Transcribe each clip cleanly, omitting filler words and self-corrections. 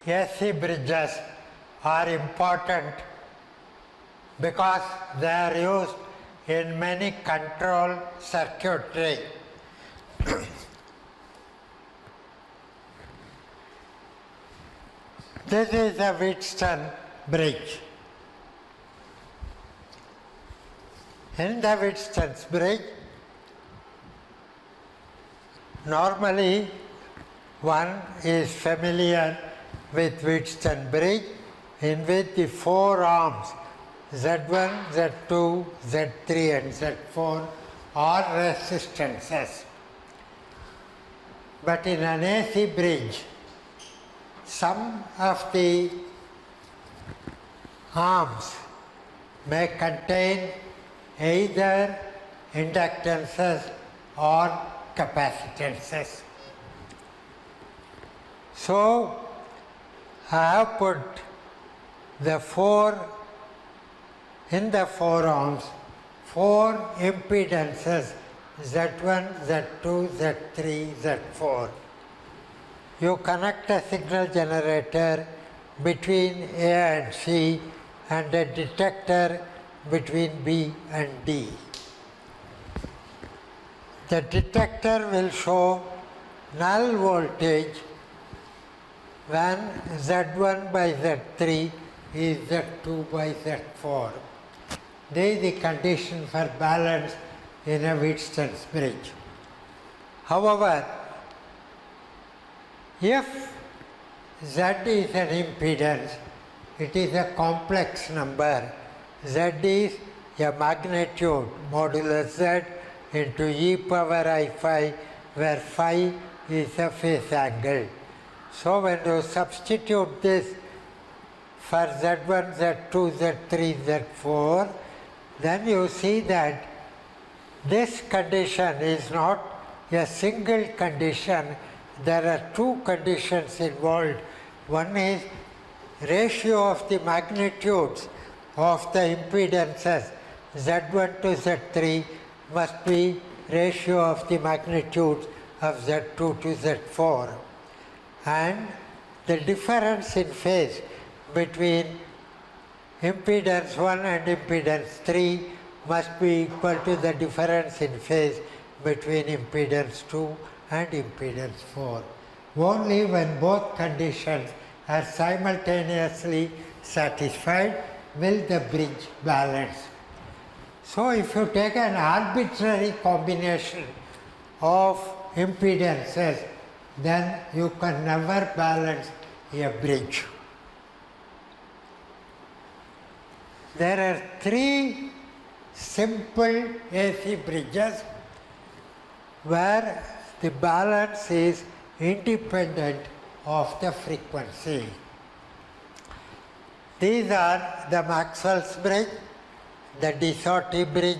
AC bridges are important because they are used in many control circuitry. This is a Wheatstone bridge. In the Wheatstone bridge, normally one is familiar with Wheatstone bridge in which the four arms Z1, Z2, Z3 and Z4 are resistances. But in an AC bridge, some of the arms may contain either inductances or capacitances. So, I have put the in the four arms, four impedances Z1, Z2, Z3, Z4. You connect a signal generator between A and C and a detector between B and D. The detector will show null voltage when Z1 by Z3 is Z2 by Z4. This is the condition for balance in a Wheatstone bridge. However, if Z is an impedance, it is a complex number. Z is a magnitude modulus Z into e power I phi, where phi is a phase angle. So when you substitute this for Z1, Z2, Z3, Z4, then you see that this condition is not a single condition. There are two conditions involved. One is ratio of the magnitudes of the impedances Z1 to Z3 must be ratio of the magnitudes of Z2 to Z4. And the difference in phase between impedance 1 and impedance 3 must be equal to the difference in phase between impedance 2 and impedance 4. Only when both conditions are simultaneously satisfied will the bridge balance. So if you take an arbitrary combination of impedances, then you can never balance a bridge. There are three simple AC bridges where the balance is independent of the frequency. These are the Maxwell's bridge, the de Sauty bridge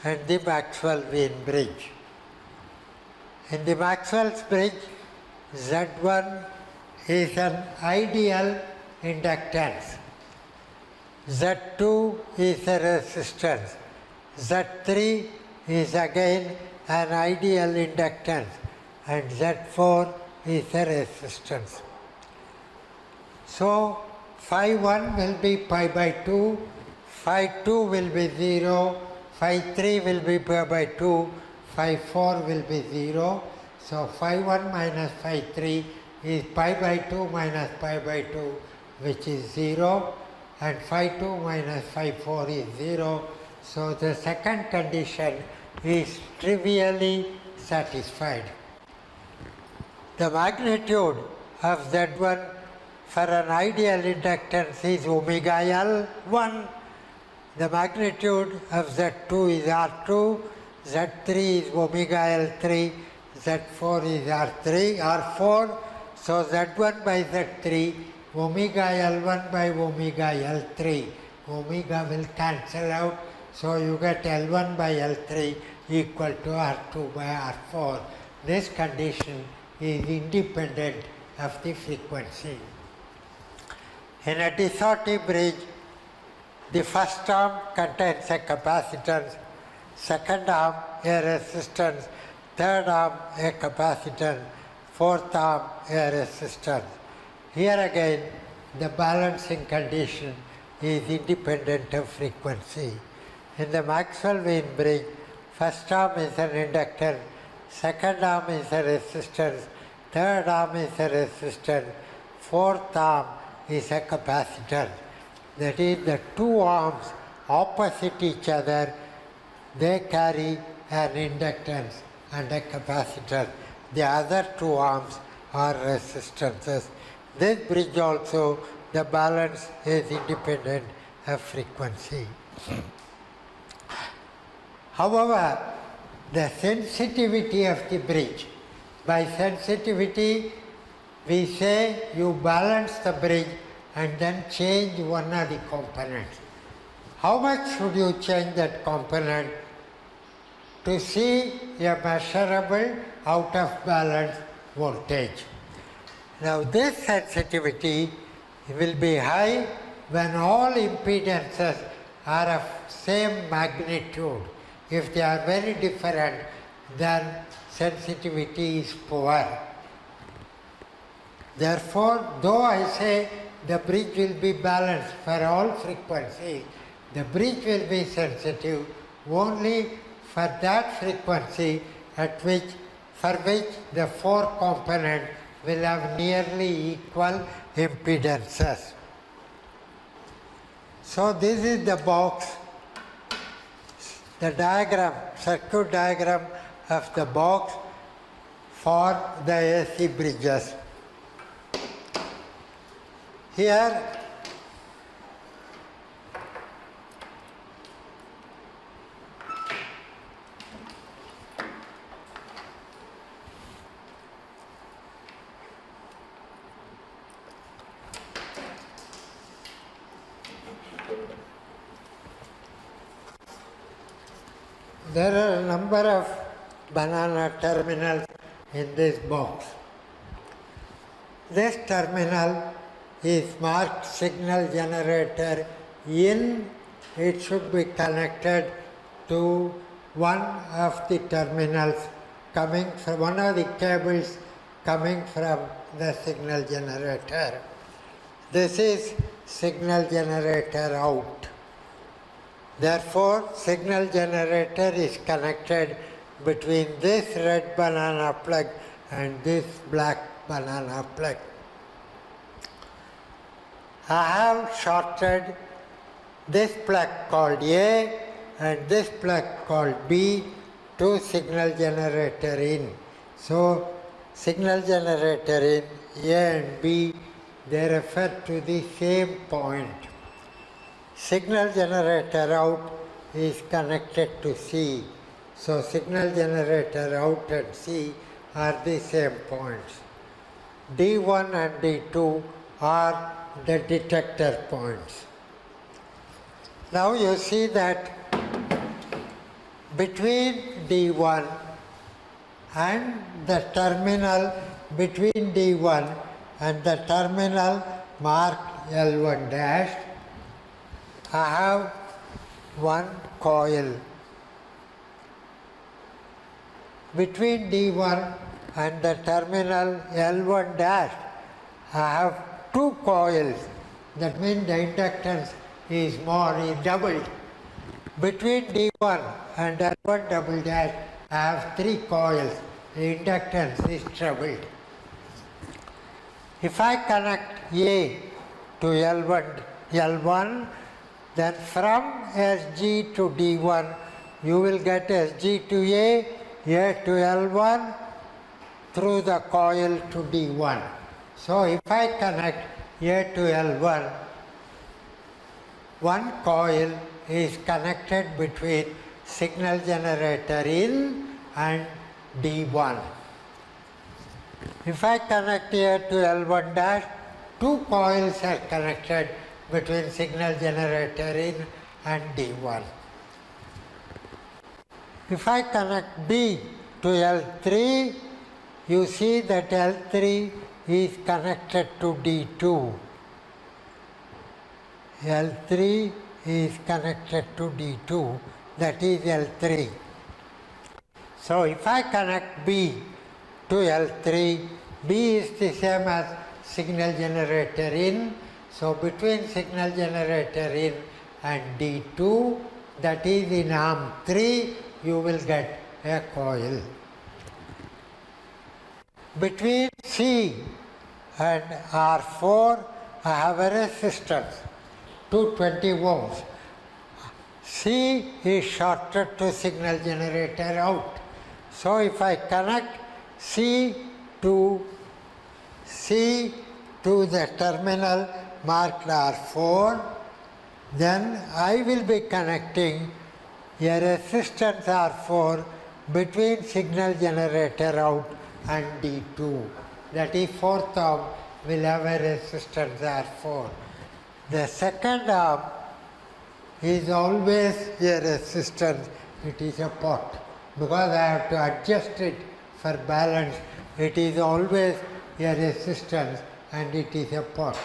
and the Maxwell-Wien bridge. In the Maxwell's bridge, Z1 is an ideal inductance, Z2 is a resistance, Z3 is again an ideal inductance and Z4 is a resistance. So phi 1 will be pi by 2, phi 2 will be 0, phi 3 will be pi by 2, phi 4 will be 0. So phi 1 minus phi 3 is pi by 2 minus pi by 2, which is 0, and phi 2 minus phi 4 is 0. So the second condition is trivially satisfied. The magnitude of Z1 for an ideal inductance is omega L1. The magnitude of Z2 is R2, Z3 is omega L3, Z4 is R4. So Z1 by Z3, omega L1 by omega L3. Omega will cancel out, so you get L1 by L3 equal to R2 by R4. This condition is independent of the frequency. In a de Sauty bridge, the first arm contains a capacitance, second arm a resistance, third arm a capacitance, fourth arm a resistance. Here again, the balancing condition is independent of frequency. In the Maxwell-Wien bridge, first arm is an inductor, second arm is a resistor, third arm is a resistor, fourth arm is a capacitor. That is, the two arms opposite each other, they carry an inductance and a capacitor. The other two arms are resistances. This bridge also, the balance is independent of frequency. However, the sensitivity of the bridge, by sensitivity we say you balance the bridge and then change one of the components. How much should you change that component to see a measurable out of balance voltage? Now this sensitivity will be high when all impedances are of same magnitude. If they are very different, then sensitivity is poor. Therefore, though I say the bridge will be balanced for all frequencies, the bridge will be sensitive only for that frequency for which the four components will have nearly equal impedances. So this is the box, the diagram, circuit diagram of the box for the AC bridges. Here there are a number of banana terminals in this box. This terminal is marked signal generator in. It should be connected to one of the terminals coming from one of the cables coming from the signal generator. This is signal generator out. Therefore, signal generator is connected between this red banana plug and this black banana plug. I have shorted this plug called A and this plug called B to signal generator in. So, signal generator in A and B, they refer to the same point. Signal generator out is connected to C. So, signal generator out and C are the same points. D1 and D2 are the detector points. Now you see that between D1 and the terminal, between D1 and the terminal marked L1 dash, I have one coil. Between D1 and the terminal L1 dash, I have two coils. That means the inductance is more, is doubled. Between D1 and L1 double dash, I have three coils. The inductance is trebled. If I connect A to L1, then from SG to D1, you will get SG to A to L1 through the coil to D1. So if I connect A to L1, one coil is connected between signal generator in and D1. If I connect A to L1 dash, two coils are connected between signal generator in and D1. If I connect B to L3, you see that L3 is connected to D2. L3 is connected to D2, that is L3. So if I connect B to L3, B is the same as signal generator in. So between signal generator in and D2, that is in arm 3, you will get a coil. Between C and R4, I have a resistance, 220 ohms. C is shorted to signal generator out. So if I connect C to the terminal marked R4, then I will be connecting a resistance R4 between signal generator out and D2. That is, fourth arm will have a resistance R4. The second arm is always a resistance, it is a pot. Because I have to adjust it for balance, it is always a resistance and it is a pot.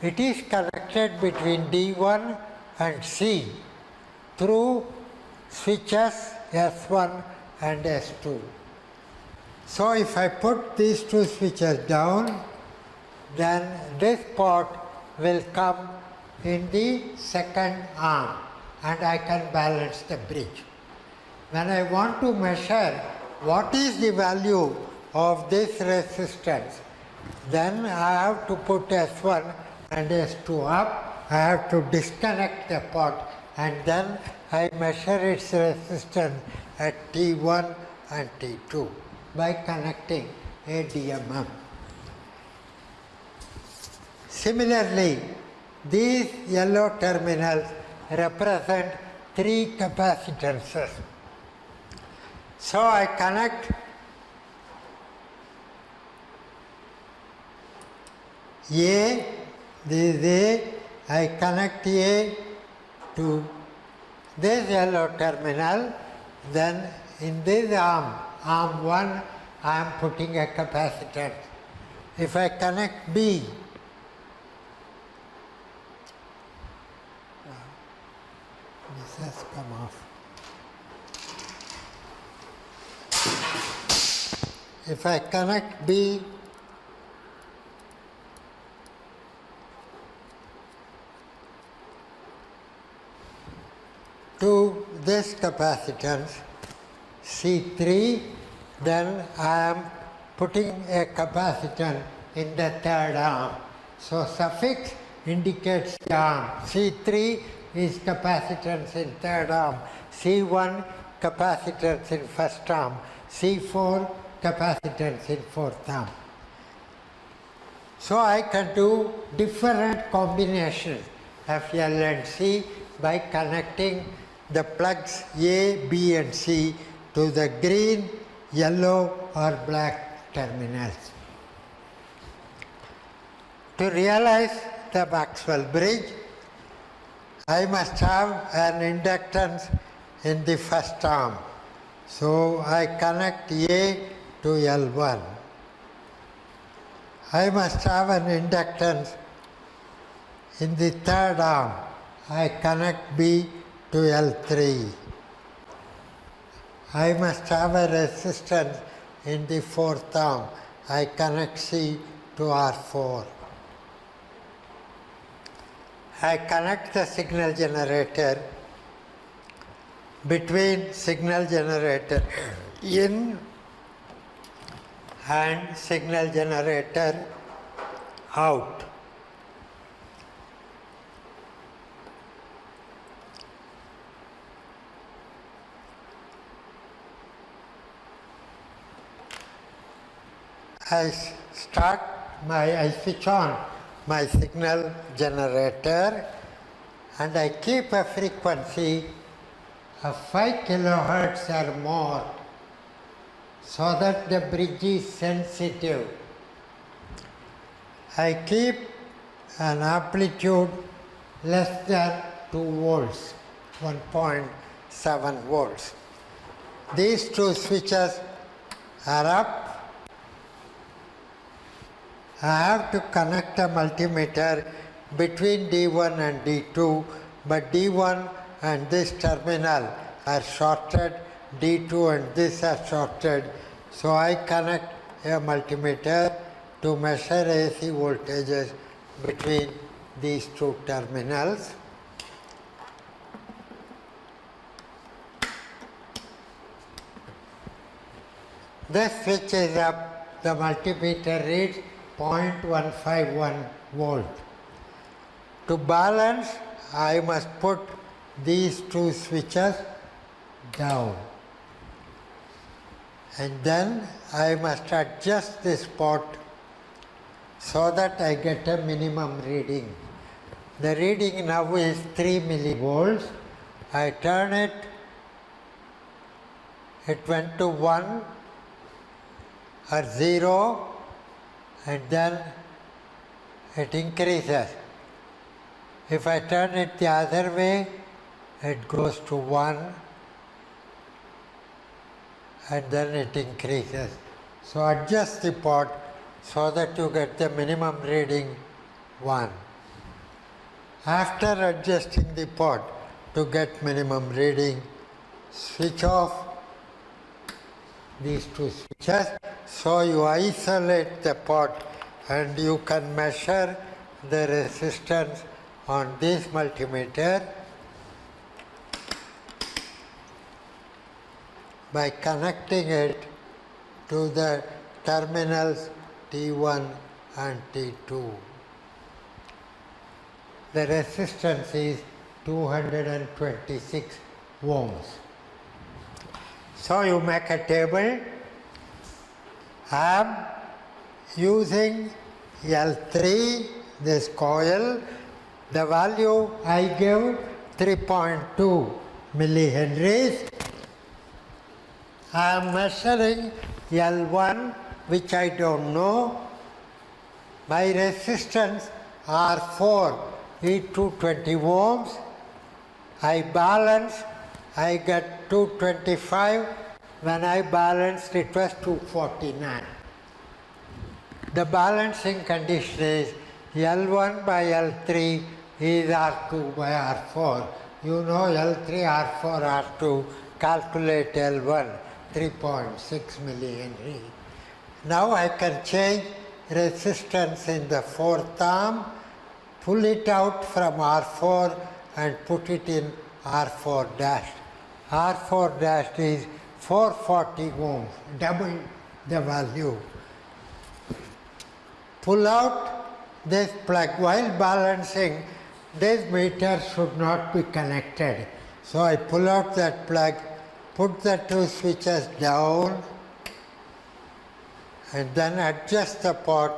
It is connected between D1 and C through switches S1 and S2. So if I put these two switches down, then this pot will come in the second arm and I can balance the bridge. When I want to measure what is the value of this resistance, then I have to put S1 and S2 up. I have to disconnect the pot and then I measure its resistance at T1 and T2 by connecting a DMM. Similarly, these yellow terminals represent 3 capacitances. So I connect A, this is A, I connect A to this yellow terminal, then in this arm 1, I am putting a capacitance. If I connect B, this has come off. If I connect B to this capacitance C3, then I am putting a capacitance in the third arm. So suffix indicates the arm. C3 is capacitance in third arm, C1 capacitance in first arm, C4 capacitance in fourth arm. So I can do different combinations of L and C by connecting the plugs A, B and C to the green, yellow or black terminals. To realize the Maxwell bridge, I must have an inductance in the first arm. So I connect A to L1. I must have an inductance in the third arm. I connect B to L3. I must have a resistance in the fourth arm. I connect C to R4. I connect the signal generator between signal generator in and signal generator out. I switch on my signal generator and I keep a frequency of 5 kilohertz or more so that the bridge is sensitive. I keep an amplitude less than 2 volts, 1.7 volts. These two switches are up. I have to connect a multimeter between D1 and D2, but D1 and this terminal are shorted, D2 and this are shorted. So I connect a multimeter to measure AC voltages between these two terminals. This switches up, the multimeter reads 0.151 volt. To balance, I must put these two switches down. And then I must adjust this pot so that I get a minimum reading. The reading now is 3 millivolts. I turn it, it went to 1 or 0, and then it increases. If I turn it the other way, it goes to 1, and then it increases. So adjust the pot so that you get the minimum reading 1. After adjusting the pot to get minimum reading, switch off these two switches. So you isolate the pot and you can measure the resistance on this multimeter by connecting it to the terminals T1 and T2. The resistance is 226 ohms. So you make a table. I am using L3, this coil. The value I give 3.2 millihenries. I am measuring L1, which I don't know. My resistance R4 is 220 ohms. I balance, I get 225. When I balanced, it was 249. The balancing condition is L1 by L3 is R2 by R4. You know L3, R4, R2, calculate L1, 3.6 millihenry. Now I can change resistance in the fourth arm, pull it out from R4 and put it in R4 dash. R4 dash is 440 ohms, double the value. Pull out this plug. While balancing, this meter should not be connected. So I pull out that plug, put the two switches down, and then adjust the pot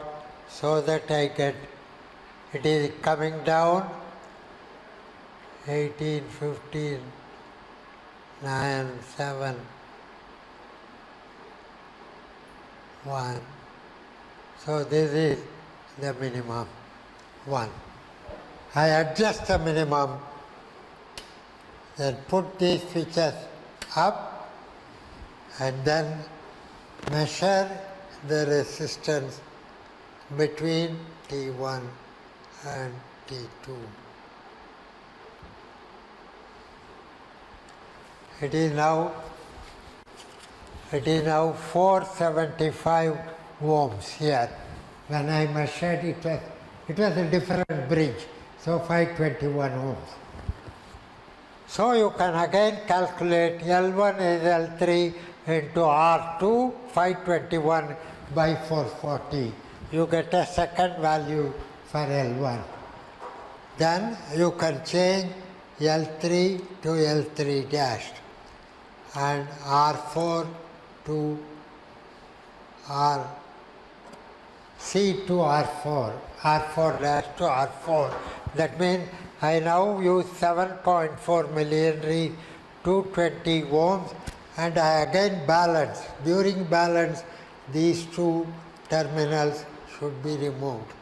so that I get, it is coming down 18, 15, 9, 7, 1. So this is the minimum 1. I adjust the minimum, then put these switches up and then measure the resistance between T1 and T2. It is now 475 ohms here. When I measured it was a different bridge, so 521 ohms. So you can again calculate L1 is L3 into R2, 521 by 440. You get a second value for L1. Then you can change L3 to L3 dash and R4 to C to R4, R4 dash to R4. That means I now use 7.4 millihenry, 220 ohms, and I again balance. During balance, these two terminals should be removed.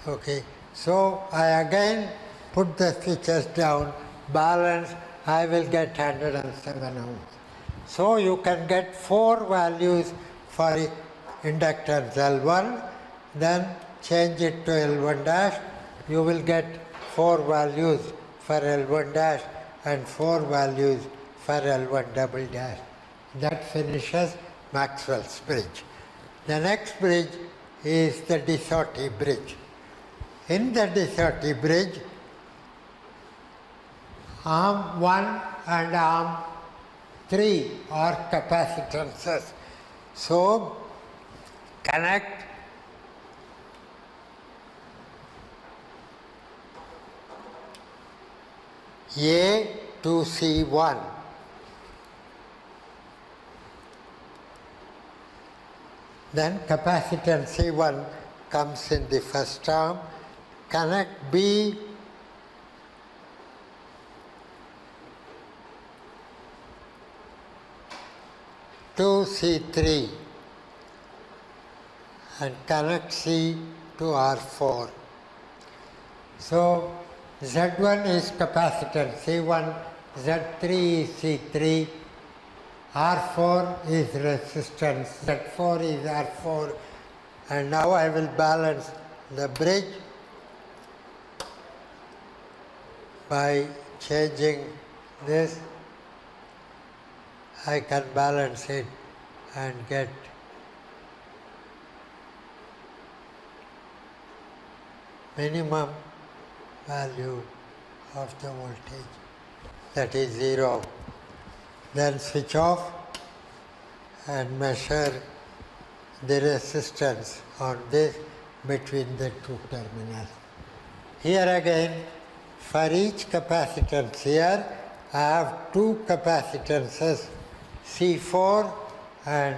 Okay, so I again put the switches down, balance, I will get 107 ohms. So you can get 4 values for inductance L1, then change it to L1 dash, you will get 4 values for L1 dash and 4 values for L1 double dash. That finishes Maxwell's bridge. The next bridge is the de Sauty bridge. In the de Sauty bridge, arm 1 and arm 3 are capacitances. So, connect A to C1. Then capacitance C1 comes in the first arm. Connect B to C3 and connect C to R4. So, Z1 is capacitance C1, Z3 is C3, R4 is resistance, Z4 is R4, and now I will balance the bridge by changing this. I can balance it and get minimum value of the voltage, that is 0. Then switch off and measure the resistance on this between the two terminals. Here again, for each capacitance here, I have two capacitances, C4, and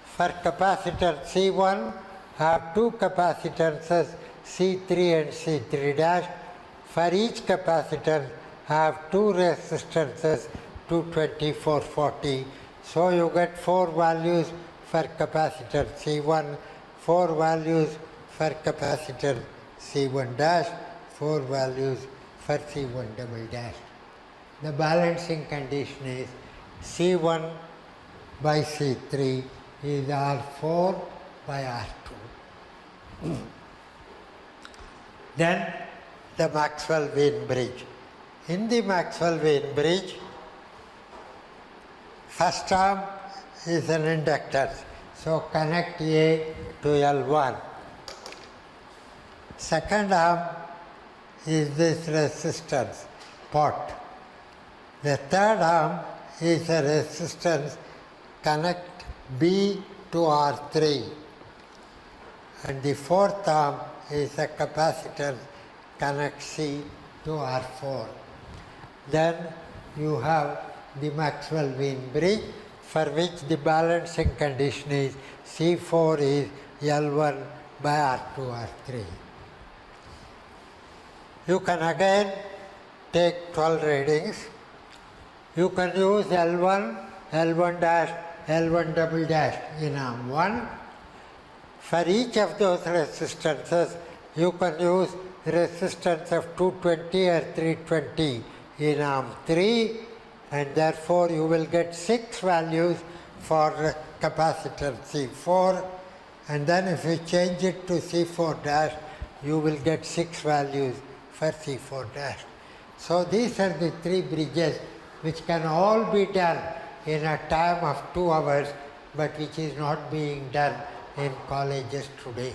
for capacitor C1, I have two capacitances, C3 and C3 dash. For each capacitor, I have two resistances, 220, 440. So you get 4 values for capacitor C1, 4 values for capacitor C1 dash, 4 values for C1 double dash. The balancing condition is C1 by C3 is R4 by R2. Then the Maxwell-Wien bridge. In the Maxwell-Wien bridge, first arm is an inductance. So connect A to L1. Second arm is this resistance pot. The third arm is a resistance, connect B to R3. And the fourth arm is a capacitor, connect C to R4. Then you have the Maxwell-Wien bridge, for which the balancing condition is C4 is L1 by R2, R3. You can again take 12 readings. You can use L1, L1 dash, L1 double dash in arm 1. For each of those resistances, you can use resistance of 220 or 320 in arm 3, and therefore you will get 6 values for capacitor C4, and then if you change it to C4 dash, you will get 6 values for C4 dash. So these are the 3 bridges which can all be done in a time of 2 hours, but which is not being done in colleges today.